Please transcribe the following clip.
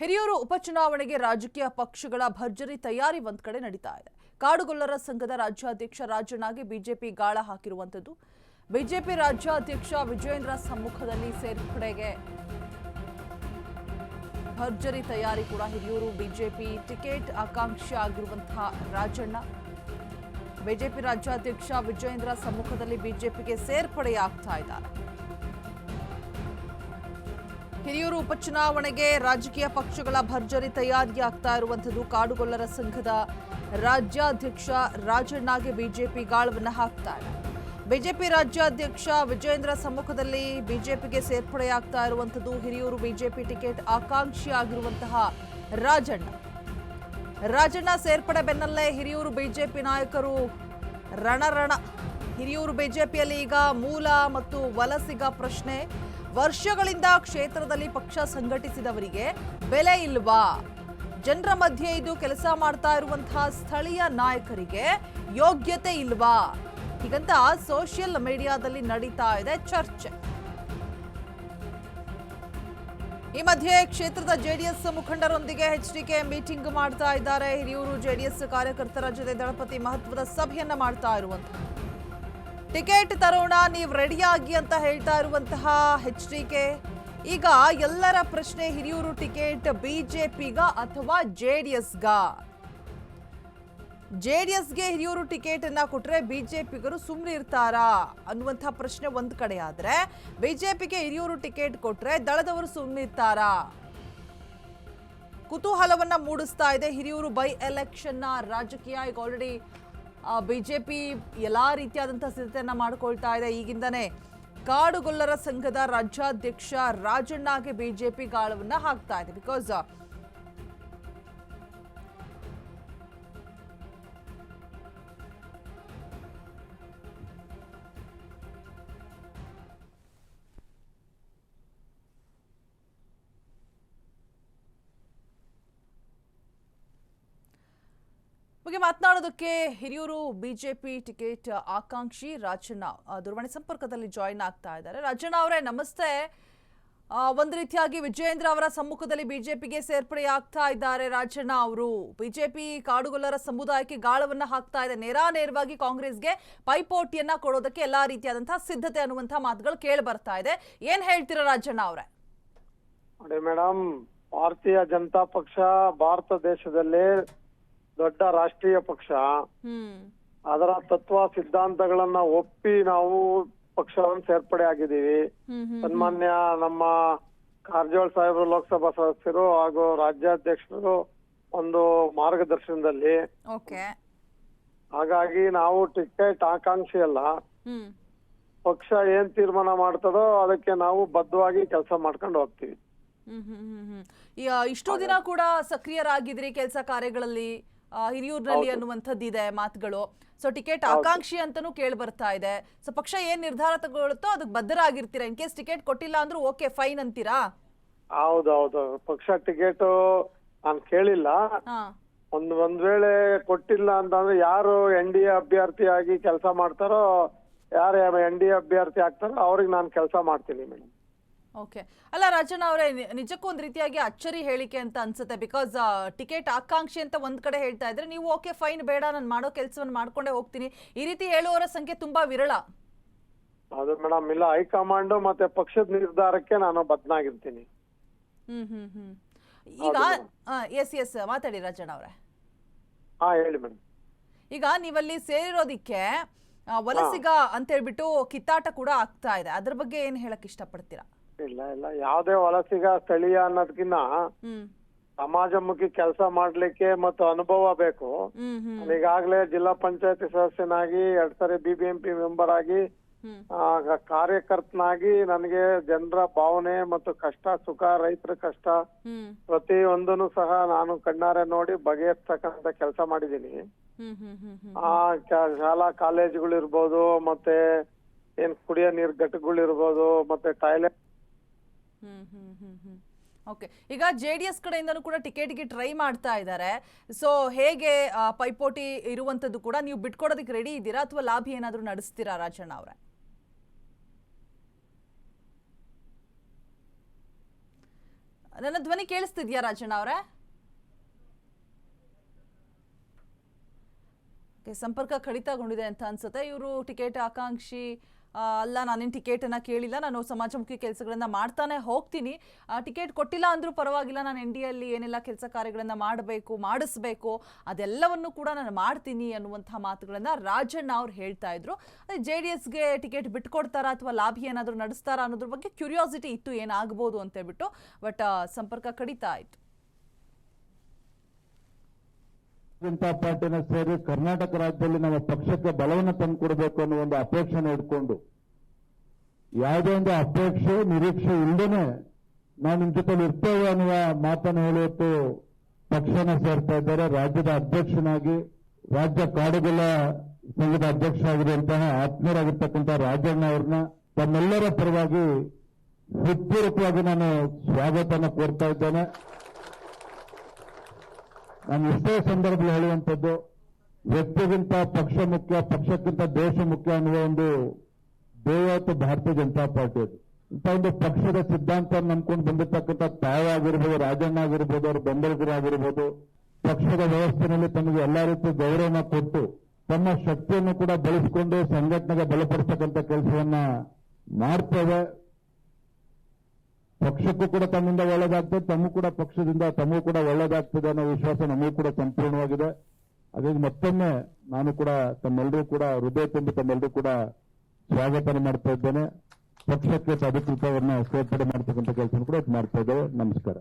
ಹಿರಿಯೂರು ಉಪಚುನಾವಣೆಗೆ ರಾಜಕೀಯ ಪಕ್ಷಗಳ ಭರ್ಜರಿ ತಯಾರಿ ಒಂದ್ ಕಡೆ ನಡೀತಾ ಇದೆ. ಕಾಡುಗೊಲ್ಲರ ಸಂಘದ ರಾಜ್ಯಾಧ್ಯಕ್ಷ ರಾಜಣ್ಣಗೆ ಬಿಜೆಪಿ ಗಾಳ ಹಾಕಿರುವಂತದ್ದು. ಬಿಜೆಪಿ ರಾಜ್ಯಾಧ್ಯಕ್ಷ ವಿಜಯೇಂದ್ರ ಸಮ್ಮುಖದಲ್ಲಿ ಸೇರ್ಪಡೆಗೆ ಭರ್ಜರಿ ತಯಾರಿ ಕೂಡ. ಹಿರಿಯೂರು ಬಿಜೆಪಿ ಟಿಕೆಟ್ ಆಕಾಂಕ್ಷಿ ಆಗಿರುವಂತಹ ರಾಜಣ್ಣ ಬಿಜೆಪಿ ರಾಜ್ಯಾಧ್ಯಕ್ಷ ವಿಜಯೇಂದ್ರ ಸಮ್ಮುಖದಲ್ಲಿ ಬಿಜೆಪಿಗೆ ಸೇರ್ಪಡೆಯಾಗ್ತಾ ಇದ್ದಾರೆ. ಹಿರಿಯೂರು ಉಪಚುನಾವಣೆಗೆ ರಾಜಕೀಯ ಪಕ್ಷಗಳ ಭರ್ಜರಿ ತಯಾರಿ ಆಗ್ತಾ ಇರುವಂತದ್ದು. ಕಾಡುಗೊಲ್ಲರ ಸಂಘದ ರಾಜ್ಯಾಧ್ಯಕ್ಷ ರಾಜಣ್ಣಗೆ ಬಿಜೆಪಿ ಗಾಳವನ್ನ ಹಾಕ್ತಾ ಇದೆ. ಬಿಜೆಪಿ ರಾಜ್ಯಾಧ್ಯಕ್ಷ ವಿಜಯೇಂದ್ರ ಸಮ್ಮುಖದಲ್ಲಿ ಬಿಜೆಪಿಗೆ ಸೇರ್ಪಡೆಯಾಗ್ತಾ ಇರುವಂತದ್ದು. ಹಿರಿಯೂರು ಬಿಜೆಪಿ ಟಿಕೆಟ್ ಆಕಾಂಕ್ಷಿ ಆಗಿರುವಂತಹ ರಾಜಣ್ಣ ಸೇರ್ಪಡೆ ಬೆನ್ನಲ್ಲೇ ಹಿರಿಯೂರು ಬಿಜೆಪಿ ನಾಯಕರು ರಣರಣ. ಹಿರಿಯೂರು ಬಿಜೆಪಿಯಲ್ಲಿ ಈಗ ಮೂಲ ಮತ್ತು ವಲಸಿಗ ಪ್ರಶ್ನೆ. ವರ್ಷಗಳಿಂದ ಕ್ಷೇತ್ರದಲ್ಲಿ ಪಕ್ಷ ಸಂಘಟಿಸಿದವರಿಗೆ ಬೆಲೆ ಇಲ್ವಾ? ಜನರ ಮಧ್ಯೆ ಇದು ಕೆಲಸ ಮಾಡ್ತಾ ಇರುವಂತಹ ಸ್ಥಳೀಯ ನಾಯಕರಿಗೆ ಯೋಗ್ಯತೆ ಇಲ್ವಾ? ಹೀಗಂತ ಸೋಷಿಯಲ್ ಮೀಡಿಯಾದಲ್ಲಿ ನಡೀತಾ ಇದೆ ಚರ್ಚೆ. ಈ ಮಧ್ಯೆ ಕ್ಷೇತ್ರದ ಜೆಡಿಎಸ್ ಮುಖಂಡರೊಂದಿಗೆ ಎಚ್ಡಿಕೆ ಮೀಟಿಂಗ್ ಮಾಡ್ತಾ ಇದ್ದಾರೆ. ಹಿರಿಯೂರು ಜೆಡಿಎಸ್ ಕಾರ್ಯಕರ್ತರ ಜೊತೆ ದಳಪತಿ ಮಹತ್ವದ ಸಭೆಯನ್ನ ಮಾಡ್ತಾ ಇರುವಂತಹ ಟಿಕೆಟ್ ತರೋಣ, ನೀವು ರೆಡಿಯಾಗಿ ಅಂತ ಹೇಳ್ತಾ ಇರುವಂತಹ ಎಚ್ಡಿಕೆ. ಈಗ ಎಲ್ಲರ ಪ್ರಶ್ನೆ, ಹಿರಿಯೂರು ಟಿಕೆಟ್ ಬಿಜೆಪಿಗ ಅಥವಾ ಜೆಡಿಎಸ್ಗೆ ಹಿರಿಯೂರು ಟಿಕೆಟ್ ಅನ್ನ ಕೊಟ್ರೆ ಬಿಜೆಪಿಗರು ಸುಮ್ಮನೆ ಇರ್ತಾರಾ ಅನ್ನುವಂತಹ ಪ್ರಶ್ನೆ ಒಂದ್ ಕಡೆ ಆದ್ರೆ, ಬಿಜೆಪಿಗೆ ಹಿರಿಯೂರು ಟಿಕೆಟ್ ಕೊಟ್ರೆ ದಳದವರು ಸುಮ್ಮನೆ ಇರ್ತಾರಾ? ಕುತೂಹಲವನ್ನ ಮೂಡಿಸ್ತಾ ಇದೆ ಹಿರಿಯೂರು ಬೈ ಎಲೆಕ್ಷನ್ ನ ರಾಜಕೀಯ. ಈಗ ಆಲ್ರೆಡಿ ಬಿಜೆಪಿ ಎಲ್ಲಾ ರೀತಿಯಾದಂತಹ ಸಿದ್ಧತೆಯನ್ನ ಮಾಡ್ಕೊಳ್ತಾ ಇದೆ. ಈಗಿಂದನೇ ಕಾಡುಗೊಲ್ಲರ ಸಂಘದ ರಾಜ್ಯಾಧ್ಯಕ್ಷ ರಾಜಣ್ಣಗೆ ಬಿಜೆಪಿ ಗಾಳವನ್ನ ಹಾಕ್ತಾ ಇದೆ. ಬಿಕಾಸ್ ಬಗ್ಗೆ ಮಾತನಾಡೋದಕ್ಕೆ ಹಿರಿಯೂರು ಬಿಜೆಪಿ ಟಿಕೆಟ್ ಆಕಾಂಕ್ಷಿ ರಾಜಣ್ಣ ದೂರವಾಣಿ ಸಂಪರ್ಕದಲ್ಲಿ ಜಾಯಿನ್ ಆಗ್ತಾ ಇದ್ದಾರೆ. ರಾಜಣ್ಣ ಅವರೇ ನಮಸ್ತೆ. ಒಂದು ರೀತಿಯಾಗಿ ವಿಜಯೇಂದ್ರ ಅವರ ಸಮ್ಮುಖದಲ್ಲಿ ಬಿಜೆಪಿಗೆ ಸೇರ್ಪಡೆ ಆಗ್ತಾ ಇದ್ದಾರೆ ರಾಜಣ್ಣ ಅವರು. ಬಿಜೆಪಿ ಕಾಡುಗೊಲ್ಲರ ಸಮುದಾಯಕ್ಕೆ ಗಾಳವನ್ನ ಹಾಕ್ತಾ ಇದೆ. ನೇರವಾಗಿ ಕಾಂಗ್ರೆಸ್ಗೆ ಪೈಪೋಟಿಯನ್ನ ಕೊಡೋದಕ್ಕೆ ಎಲ್ಲಾ ರೀತಿಯಾದಂತಹ ಸಿದ್ಧತೆ ಅನ್ನುವಂತಹ ಮಾತುಗಳು ಕೇಳಿ ಬರ್ತಾ ಇದೆ. ಏನ್ ಹೇಳ್ತೀರಾ ರಾಜಣ್ಣ ಅವರೇ? ನೋಡಿ ಮೇಡಮ್, ಭಾರತೀಯ ಜನತಾ ಪಕ್ಷ ಭಾರತ ದೇಶದಲ್ಲಿ ದೊಡ್ಡ ರಾಷ್ಟ್ರೀಯ ಪಕ್ಷ. ಅದರ ತತ್ವ ಸಿದ್ಧಾಂತಗಳನ್ನ ಒಪ್ಪಿ ನಾವು ಪಕ್ಷವನ್ನು ಸೇರ್ಪಡೆ ಆಗಿದ್ದೀವಿ. ಸನ್ಮಾನ್ಯ ನಮ್ಮ ಕಾರಜೋಳ ಸಾಹೇಬರು ಲೋಕಸಭಾ ಸದಸ್ಯರು ಹಾಗೂ ರಾಜ್ಯಾಧ್ಯಕ್ಷರು ಒಂದು ಮಾರ್ಗದರ್ಶನದಲ್ಲಿ. ಹಾಗಾಗಿ ನಾವು ಟಿಕೆಟ್ ಆಕಾಂಕ್ಷಿ ಅಲ್ಲ, ಪಕ್ಷ ಏನ್ ತೀರ್ಮಾನ ಮಾಡ್ತದೋ ಅದಕ್ಕೆ ನಾವು ಬದ್ಧವಾಗಿ ಕೆಲಸ ಮಾಡ್ಕೊಂಡು ಹೋಗ್ತೀವಿ. ಇಷ್ಟೋ ದಿನ ಕೂಡ ಸಕ್ರಿಯರಾಗಿದ್ರಿ ಕೆಲಸ ಕಾರ್ಯಗಳಲ್ಲಿ ಹಿರಿಯೂರಿನಲ್ಲಿ ಅನ್ನುವಂಥದ್ದಿದೆ ಮಾತುಗಳು. ಸೊ ಟಿಕೆಟ್ ಆಕಾಂಕ್ಷಿ ಅಂತಾನೂ ಕೇಳಿ ಬರ್ತಾ ಇದೆ. ಸೊ ಪಕ್ಷ ಏನ್ ನಿರ್ಧಾರ ತಗೊಳ್ಳುತ್ತೋ ಅದಕ್ಕೆ ಬದ್ಧರಾಗಿರ್ತೀರಾ? ಇನ್ ಕೇಸ್ ಟಿಕೆಟ್ ಕೊಟ್ಟಿಲ್ಲ ಅಂದ್ರೂ ಓಕೆ ಫೈನ್ ಅಂತೀರಾ? ಹೌದೌದು, ಪಕ್ಷ ಟಿಕೆಟ್ ನಾನು ಕೇಳಿಲ್ಲ. ಒಂದ್ ವೇಳೆ ಕೊಟ್ಟಿಲ್ಲ ಅಂತಂದ್ರೆ ಯಾರು NDA ಅಭ್ಯರ್ಥಿಯಾಗಿ ಕೆಲಸ ಮಾಡ್ತಾರೋ, ಯಾರು NDA ಅಭ್ಯರ್ಥಿ ಆಗ್ತಾರೋ ಅವ್ರಿಗೆ ನಾನು ಕೆಲಸ ಮಾಡ್ತೀನಿ ಮೇಡಮ್. ಓಕೆ. ಅಲ್ಲ ರಾಜಣ್ಣ ಅವರೇ, ನಿಜಕ್ಕೂ ಒಂದ್ ರೀತಿಯಾಗಿ ಅಚ್ಚರಿ ಹೇಳಿಕೆ ಅಂತ ಅನ್ಸುತ್ತೆ. ಬಿಕಾಸ್ ಟಿಕೆಟ್ ಆಕಾಂಕ್ಷಿ ಅಂತ ಒಂದ್ ಕಡೆ ಹೇಳ್ತಾ ಇದ್ರೆ, ನೀವು ಓಕೆ ಫೈನ್ ಬೇಡ, ನಾನು ಮಾಡೋ ಕೆಲಸವನ್ನು ಮಾಡ್ಕೊಂಡೇ ಹೋಗ್ತೀನಿ, ಈ ರೀತಿ ಹೇಳುವವರ ಸಂಖ್ಯೆ ತುಂಬಾ ವಿರಳ. ಅದು ಮೇಡಮ್ ಇಲ್ಲ, ಹೈಕಮಾಂಡ್ ಮತ್ತೆ ಪಕ್ಷದ ನಿರ್ಧಾರಕ್ಕೆ ನಾನು ಬದ್ಧನಾಗಿರ್ತೀನಿ. ಈಗ ಎಸ್ ಮಾತಾಡಿ ರಾಜಣ್ಣ ಅವರೇ. ಹೇಳಿ ಮೇಡಮ್. ಈಗ ನೀವಲ್ಲಿ ಸೇರಿರೋದಿಕ್ಕೆ ವಲಸಿಗ ಅಂತ ಹೇಳ್ಬಿಟ್ಟು ಕಿತ್ತಾಟ ಕೂಡ ಆಗ್ತಾ ಇದೆ. ಅದ್ರ ಬಗ್ಗೆ ಏನ್ ಹೇಳಕ್ ಇಷ್ಟಪಡ್ತೀರಾ? ಇಲ್ಲ, ಯಾವ್ದೇ ವಲಸಿಗ ಸ್ಥಳೀಯ ಅನ್ನೋದಕ್ಕಿಂತ ಸಮಾಜಮುಖಿ ಕೆಲಸ ಮಾಡ್ಲಿಕ್ಕೆ ಮತ್ತು ಅನುಭವ ಬೇಕು. ಈಗಾಗಲೇ ಜಿಲ್ಲಾ ಪಂಚಾಯತಿ ಸದಸ್ಯನಾಗಿ 2 ಸರಿ BBMP ಮೆಂಬರ್ ಆಗಿ ಕಾರ್ಯಕರ್ತನಾಗಿ ನನಗೆ ಜನರ ಭಾವನೆ ಮತ್ತು ಕಷ್ಟ ಸುಖ, ರೈತರ ಕಷ್ಟ ಪ್ರತಿಯೊಂದನ್ನು ಸಹ ನಾನು ಕಣ್ಣಾರೆ ನೋಡಿ ಬಗೆಹರಿಸ್ತಕ್ಕಂತ ಕೆಲಸ ಮಾಡಿದ್ದೀನಿ. ಶಾಲಾ ಕಾಲೇಜುಗಳಿರ್ಬೋದು, ಮತ್ತೆ ಏನ್ ಕುಡಿಯೋ ನೀರ್ ಘಟಕಗಳಿರ್ಬೋದು, ಮತ್ತೆ ಟಾಯ್ಲೆಟ್. ಓಕೆ. ಈಗ ಜೆಡಿಎಸ್ ಕಡೆಯಿಂದನೂ ಕೂಡ ಟಿಕೆಟ್ಗೆ ಟ್ರೈ ಮಾಡ್ತಾ ಇದ್ದಾರೆ. ಸೊ ಹೇಗೆ ಪೈಪೋಟಿ ಇರುವಂತದ್ದು ಕೂಡ ನೀವು ಬಿಟ್ಕೊಡೋದಕ್ಕೆ ರೆಡಿ ಇದ್ದೀರಾ ಅಥವಾ ಲಾಭಿ ಏನಾದ್ರು ನಡೆಸ್ತೀರಾ ರಾಜಣ್ಣ ಅವರೇ? ನನ್ನ ಧ್ವನಿ ಕೇಳಿಸ್ತಿದ್ಯಾ ರಾಜಣ್ಣ ಅವರೇ? ಸಂಪರ್ಕ ಕಡಿತಗೊಂಡಿದೆ ಅಂತ ಅನ್ಸುತ್ತೆ. ಇವರು ಟಿಕೆಟ್ ಆಕಾಂಕ್ಷಿ ಅಲ್ಲ, ನಾನೇನು ಟಿಕೆಟನ್ನು ಕೇಳಿಲ್ಲ, ನಾನು ಸಮಾಜಮುಖಿ ಕೆಲಸಗಳನ್ನು ಮಾಡ್ತಾನೆ ಹೋಗ್ತೀನಿ, ಟಿಕೆಟ್ ಕೊಟ್ಟಿಲ್ಲ ಅಂದರೂ ಪರವಾಗಿಲ್ಲ, ನಾನು NDAಯಲ್ಲಿ ಏನೆಲ್ಲ ಕೆಲಸ ಕಾರ್ಯಗಳನ್ನು ಮಾಡಿಸ್ಬೇಕು ಅದೆಲ್ಲವನ್ನು ಕೂಡ ನಾನು ಮಾಡ್ತೀನಿ ಅನ್ನುವಂಥ ಮಾತುಗಳನ್ನು ರಾಜಣ್ಣ ಅವ್ರು ಹೇಳ್ತಾ ಇದ್ರು. JDSಗೆ ಟಿಕೆಟ್ ಬಿಟ್ಕೊಡ್ತಾರಾ ಅಥವಾ ಲಾಭಿ ಏನಾದರೂ ನಡೆಸ್ತಾರಾ ಅನ್ನೋದ್ರ ಬಗ್ಗೆ ಕ್ಯೂರಿಯಾಸಿಟಿ ಇತ್ತು ಏನಾಗ್ಬೋದು ಅಂತ ಹೇಳ್ಬಿಟ್ಟು. ಬಟ್ ಸಂಪರ್ಕ ಕಡಿತ ಆಯಿತು. ಜನತಾ ಪಾರ್ಟಿನ ಸೇರಿ ಕರ್ನಾಟಕ ರಾಜ್ಯದಲ್ಲಿ ನಮ್ಮ ಪಕ್ಷಕ್ಕೆ ಬಲವನ್ನು ತಂದುಕೊಡ್ಬೇಕು ಅನ್ನೋ ಒಂದು ಅಪೇಕ್ಷೆನ ಇಟ್ಕೊಂಡು, ಯಾವುದೇ ಒಂದು ಅಪೇಕ್ಷೆ ನಿರೀಕ್ಷೆ ಇಲ್ಲದೇನೆ ನಾವು ನಿಮ್ ಜೊತೆ ಇರ್ತೇವೆ ಅನ್ನುವ ಮಾತನ್ನು ಹೇಳುವತ್ತು ಪಕ್ಷನ ಸೇರ್ತಾ ಇದ್ದಾರೆ. ರಾಜ್ಯದ ಅಧ್ಯಕ್ಷನಾಗಿ, ರಾಜ್ಯ ಕಾಡುಗಳ ಸಂಘದ ಅಧ್ಯಕ್ಷ ಆಗಿರುವಂತಹ ಆತ್ಮೀಯರಾಗಿರ್ತಕ್ಕಂಥ ರಾಜಣ್ಣ ಅವ್ರನ್ನ ತಮ್ಮೆಲ್ಲರ ಪರವಾಗಿ ಹೃತ್ಪೂರ್ವಕವಾಗಿ ನಾನು ಸ್ವಾಗತನ ಕೋರ್ತಾ ಇದ್ದೇನೆ. ನಾನು ಎಷ್ಟೋ ಸಂದರ್ಭದಲ್ಲಿ ಹೇಳುವಂಥದ್ದು, ವ್ಯಕ್ತಿಗಿಂತ ಪಕ್ಷ ಮುಖ್ಯ, ಪಕ್ಷಕ್ಕಿಂತ ದೇಶ ಮುಖ್ಯ ಅನ್ನುವ ಒಂದು ದೇವತ್ತು ಭಾರತೀಯ ಜನತಾ ಪಾರ್ಟಿ. ಅದು ಇಂಥ ಒಂದು ಪಕ್ಷದ ಸಿದ್ಧಾಂತ ನಂಬ್ಕೊಂಡು ಬಂದಿರತಕ್ಕಂಥ ತಾವಾಗಿರ್ಬೋದು, ರಾಜಣ್ಣ ಆಗಿರ್ಬೋದು, ಅವ್ರ ಬೆಂಬಲಿಗರಾಗಿರ್ಬೋದು, ಪಕ್ಷದ ವ್ಯವಸ್ಥೆಯಲ್ಲಿ ತಮಗೆ ಎಲ್ಲಾ ರೀತಿ ಗೌರವನ ಕೊಟ್ಟು ತಮ್ಮ ಶಕ್ತಿಯನ್ನು ಕೂಡ ಬಳಸಿಕೊಂಡು ಸಂಘಟನೆಗೆ ಬಲಪಡಿಸತಕ್ಕಂಥ ಕೆಲಸವನ್ನ ಮಾಡ್ತೇವೆ. ಪಕ್ಷಕ್ಕೂ ಕೂಡ ತಮ್ಮಿಂದ ಒಳ್ಳೇದಾಗ್ತದೆ, ತಮಗೂ ಕೂಡ ಪಕ್ಷದಿಂದ ತಮಗೂ ಕೂಡ ಒಳ್ಳೇದಾಗ್ತದೆ ಅನ್ನೋ ವಿಶ್ವಾಸ ನಮಗೂ ಕೂಡ ಸಂಪೂರ್ಣವಾಗಿದೆ. ಹಾಗಾಗಿ ಮತ್ತೊಮ್ಮೆ ನಾನು ಕೂಡ ತಮ್ಮೆಲ್ಲರೂ ಕೂಡ ಹೃದಯ ತುಂಬಿ ತಮ್ಮೆಲ್ಲರೂ ಕೂಡ ಸ್ವಾಗತ ಮಾಡ್ತಾ ಇದ್ದೇನೆ. ಪಕ್ಷಕ್ಕೆ ಅಧಿಕೃತವನ್ನ ಸೇರ್ಪಡೆ ಮಾಡ್ತಕ್ಕಂಥ ಕೆಲಸ ಕೂಡ ಮಾಡ್ತಾ ಇದ್ದೇವೆ. ನಮಸ್ಕಾರ.